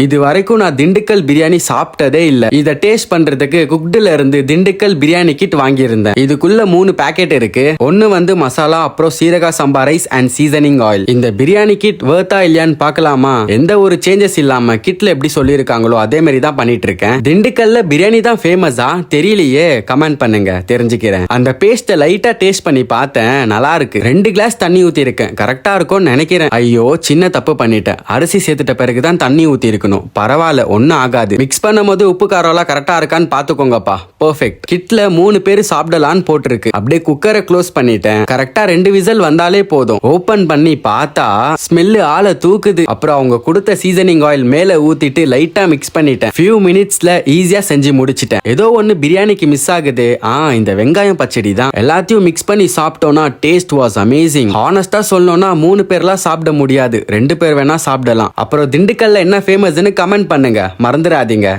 இது வரைக்கும் நான் திண்டுக்கல் பிரியாணி சாப்பிட்டதே இல்ல. இத டேஸ்ட் பண்றதுக்கு குக்டுல இருந்து திண்டுக்கல் பிரியாணி கிட் வாங்கியிருந்தேன். இதுக்குள்ள 3 பேக்கெட் இருக்கு. ஒன்னு வந்து மசாலா, அப்புறம் சீரகா சம்பா ரைஸ் அண்ட் சீசனிங் ஆயில். இந்த பிரியாணி கிட் வர்த்தா இல்லையான்னு பார்க்கலாமா? எந்த ஒரு சேஞ்சஸ் இல்லாம கிட்ல எப்படி சொல்லியிருக்காங்களோ அதே மாதிரி தான் பண்ணிட்டு இருக்கேன். திண்டுக்கல்ல பிரியாணி தான் ஃபேமஸா தெரியலையே, கமெண்ட் பண்ணுங்க தெரிஞ்சுக்கிறேன். அந்த பேஸ்ட லைட்டா டேஸ்ட் பண்ணி பார்த்தேன், நல்லா இருக்கு. 2 கிளாஸ் தண்ணி ஊத்தி இருக்கேன், கரெக்டா இருக்கும்னு நினைக்கிறேன். ஐயோ சின்ன தப்பு பண்ணிட்டேன். அரிசி சேர்த்துட்ட பிறகுதான் தண்ணி ஊத்தி இருக்கணும். பரவாயில்ல, ஒன்னும் ஆகாது. மிக்ஸ் பண்ணும்போது உப்பு காரம் எல்லாம் கரெக்டா இருக்கான்னு பாத்துக்கோங்கப்பா. பெர்ஃபெக்ட். கிட்ல 3 பேர் சாப்பிடலான்னு போட்டிருக்கு. அப்படியே குக்கரை க்ளோஸ் பண்ணிட்டேன். கரெக்டா 2 விசில் வந்தாலே போதும். ஓபன் பண்ணி பார்த்தா ஸ்மெல்லு ஆளை தூக்குது. அப்புறம் அவங்க கொடுத்த சீசனிங் ஆயில் மேல ஊத்திட்டு லைட்டா மிக்ஸ் பண்ணிட்டேன். ஃபியூ மினிட்ஸ்ல ஈஸியா செஞ்சு முடிச்சிட்டேன். ஏதோ ஒன்னு பிரியாணிக்கு மிஸ் ஆகுது. இந்த வெங்காயம் பச்சடி தான். எல்லாத்தையும் மிக்ஸ் பண்ணி சாப்பிட்டோம்னா டேஸ்ட் வாஸ் அமேசிங். ஹானஸ்டா சொல்லணும்னா 3 பேர்லாம் சாப்பிட முடியாது, 2 பேர் வேணா சாப்பிடலாம். அப்புறம் திண்டுக்கல்ல என்ன ஃபேமஸ்னு கமெண்ட் பண்ணுங்க, மறந்துடாதீங்க.